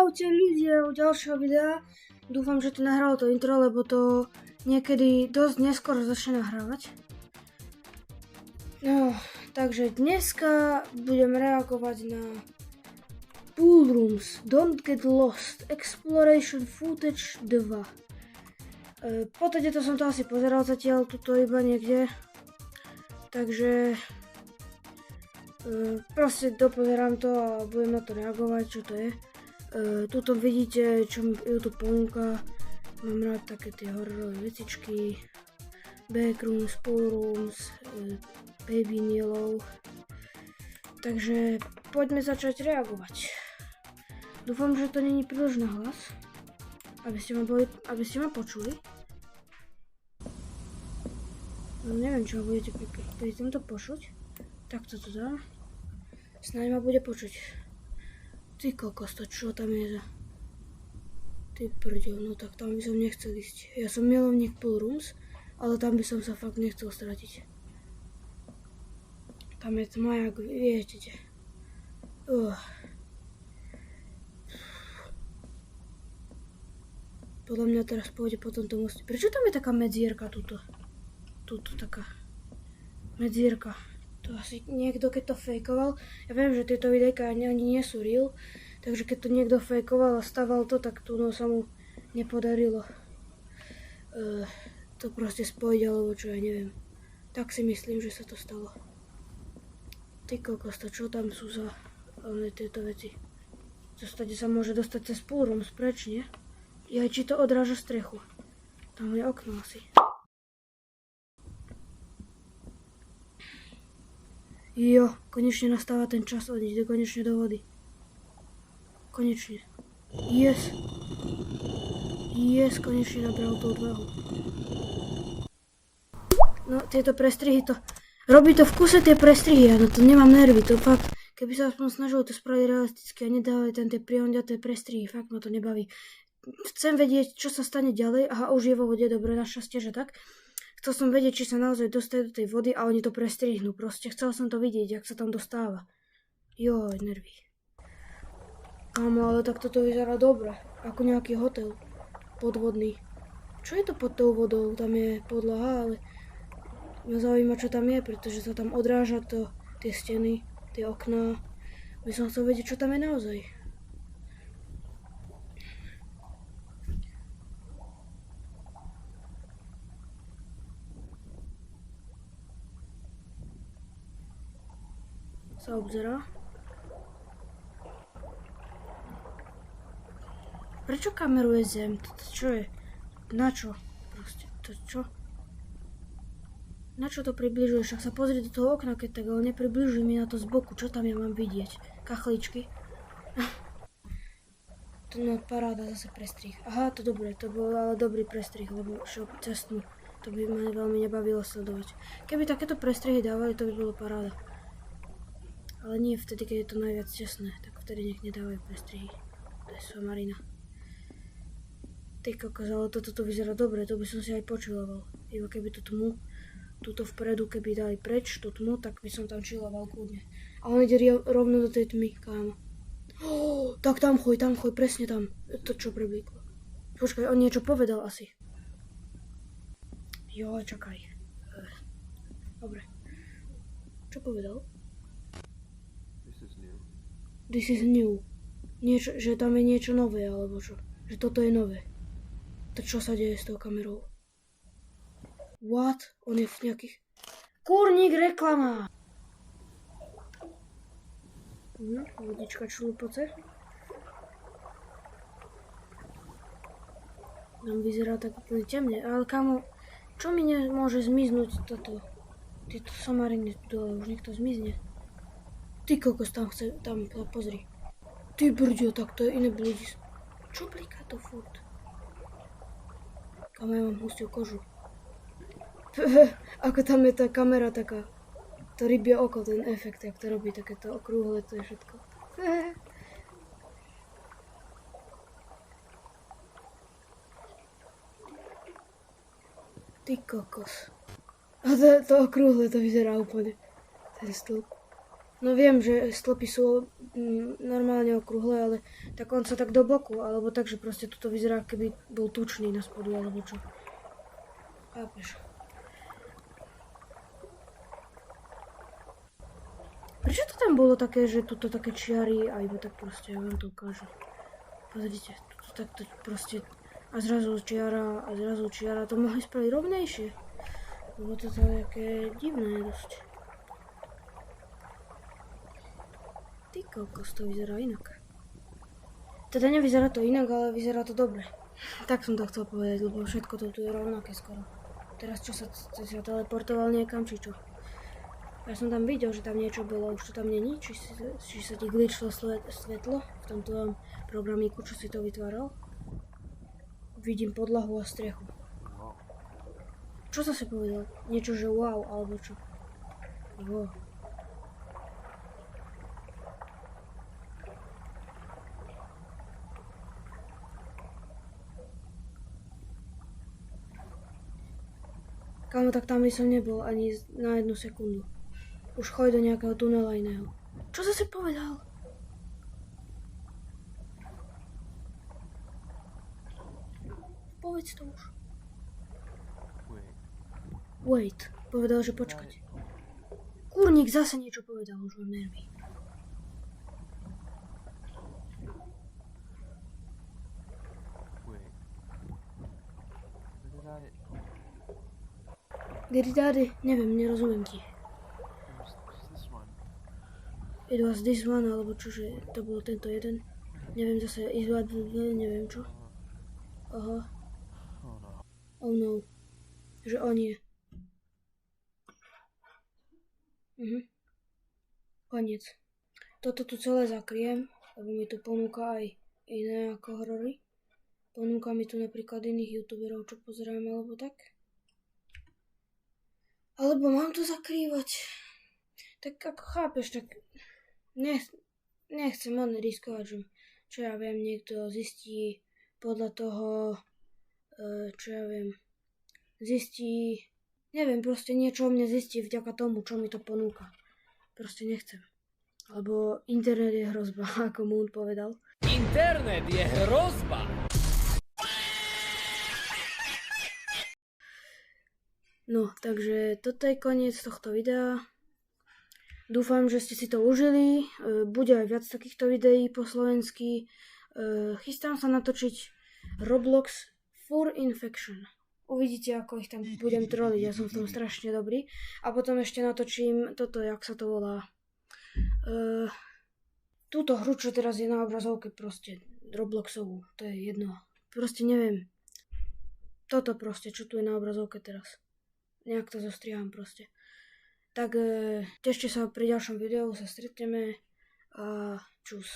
Čaute ľudia u ďalšieho videa. Dúfam, že to nahralo to intro, lebo to niekedy dosť neskoro začne nahrávať. No, takže dneska budem reagovať na Pool Rooms, Don't Get Lost, Exploration Footage 2. Po to som to asi pozeral zatiaľ, tuto iba niekde. Takže proste dopozerám to a budem na to reagovať, čo to je. Tuto vidíte, čo mi YouTube ponúka. Mám rád také tie hororové vecičky. Backrooms, Pool Rooms, Baby in Yellow. Takže poďme začať reagovať. Dúfam, že to není príliš nahlas, aby ste ma počuli. No, neviem, čo budete pri tomto počuť. Tak toto dám. Snáď ma bude počuť. Ty kokos, to čo tam je za... Ty prďo, no tak tam by som nechcel ísť. Ja som milovník Pool Rooms, ale tam by som sa fakt nechcel stratiť. Tam je tma, jak viete. Podľa mňa teraz pôjde po tomto moste. Prečo tam je taká medzierka tuto? Tuto taká medzierka. To asi niekto, keď to fejkoval, ja viem, že tieto videjka ani nie sú real, takže keď to niekto fejkoval a staval to, tak tu no sa mu nepodarilo to proste spojiť, alebo čo, ja neviem. Tak si myslím, že sa to stalo. Ty kokos, to čo tam sú za tieto veci? Zostate sa môže dostať cez Pool Rooms preč, nie? Ja, či to odráža strechu. Tam je okno asi. Jo, konečne nastáva ten čas odísť konečne do vody. Konečne. Yes, konečne nabral tú odvahu. No, tieto prestrihy to... Robí to v kuse tie prestrihy, ja na to nemám nervy, to fakt... Keby sa aspoň snažilo to spraviť realisticky a nedávali tam tie prionďaté prestrihy, fakt ma to nebaví. Chcem vedieť, čo sa stane ďalej, aha, už je vo vode, dobre, našťastie, že tak. Chcel som vedieť, či sa naozaj dostane do tej vody a oni to prestrihnú. Proste chcel som to vidieť, jak sa tam dostáva. Joj, nervy. Kámo, ale tak toto vyzerá dobre. Ako nejaký hotel. Podvodný. Čo je to pod tou vodou? Tam je podlaha, ale... Mňa zaujíma, čo tam je, pretože sa tam odráža to, tie steny, tie okná. By som chcel vedieť, čo tam je naozaj. Sa obzerá. Prečo kameruje zem? Čo je? Na čo? Proste, to čo? Na čo to približuje? Však sa pozri do toho okna, keď tak, ale nepribližuj mi na to z boku. Čo tam ja mám vidieť? Kachličky? To no, paráda, zase prestrih. Aha, to dobre, to bol ale dobrý prestrih, lebo šel cestnú. To by ma veľmi nebavilo sledovať. Keby takéto prestrihy dávali, to by bolo paráda. Ale nie vtedy, keď je to najviac tesné, tak vtedy nech nedávajú prestrihy. To je somarina. Ty kokos, ale toto vyzerá dobre, to by som si aj počuloval. Iba keby tú tmu, túto vpredu, keby dali preč tú tmu, tak by som tam čiloval kľudne. A on ide rovno do tej tmy, kámo. Tak tam choď, presne tam. To čo preblíklo. Počkaj, on niečo povedal asi. Jo, čakaj. Dobre. Čo povedal? This is new. Niečo, že tam je niečo nové, alebo čo? Že toto je nové. To čo sa deje s tou kamerou? What? On je v nejakých... Kurník reklama! Vodička člupoce. Tam vyzerá tak úplne temne, ale kamo, čo mi nemôže zmiznúť toto? Tieto somariny dole, už nech to zmizne. Ty kokos, tam pozri. Ty brďo, tak to je iné blíži. Čo blíka to furt? Kamo, ja mám hustiu kožu. Ako tam je tá kamera taká. To rybie oko, ten efekt, jak to robí, takéto okrúhle, to je všetko. Ty kokos. A to okrúhle to vyzerá úplne. Ten stĺp. No viem, že stĺpy sú normálne okrúhle, ale tak on sa tak do boku, alebo tak, že proste toto vyzerá, keby bol tučný na spodu, alebo čo. Chápeš? Prečo to tam bolo také, že tuto také čiary a iba tak proste, ja vám to ukážem. Pozrite, tuto takto proste a zrazu čiara, to mohli spraviť rovnejšie. Lebo toto je také divné dosť. Ty kokos, to vyzerá inak. Teda nevyzerá to inak, ale vyzerá to dobre. Tak som to chcel povedať, lebo všetko to tu je rovnaké skoro. Teraz čo sa teleportoval niekam, či čo? Ja som tam videl, že tam niečo bolo, už to tam není, či sa ti glitchlo svetlo v tomto programiku, čo si to vytváral. Vidím podlahu a strechu. Čo sa si povedal? Niečo, že wow, alebo čo? Wow. Kámo, tak tam by som nebol ani na 1 sekundu. Už choď do nejakého tunela iného. Čo zase povedal? Povedz to už. Wait. Povedal, že počkať. Kurník zase niečo povedal, už mám nervy. Geridády, neviem, nerozumiem ti. It was this one, alebo čože, to bol tento jeden. Neviem zase, neviem čo. Aha. Oh no. Že on je. Koniec. Toto tu celé zakriem, lebo mi tu ponúka aj iné ako horory. Ponúka mi tu napríklad iných youtuberov, čo pozerám, alebo tak. Alebo mám to zakrývať. Tak ako chápeš, tak nechcem len riskovať, že čo ja viem, niekto zistí podľa toho, čo ja viem, neviem, proste niečo o mne zistí vďaka tomu, čo mi to ponúka. Proste nechcem. Lebo internet je hrozba, ako Moon povedal. Internet je hrozba! No, takže toto je koniec tohto videa. Dúfam, že ste si to užili. Bude aj viac takýchto videí po slovensky. Chystám sa natočiť Roblox Fur Infection. Uvidíte, ako ich tam budem troliť. Ja som v tom strašne dobrý. A potom ešte natočím toto, jak sa to volá. Túto hru, čo teraz je na obrazovke, proste Robloxovú. To je jedno. Proste neviem. Toto proste, čo tu je na obrazovke teraz. Nejak to zostriham proste. Tak tešte sa pri ďalšom videu, sa stretneme a čus.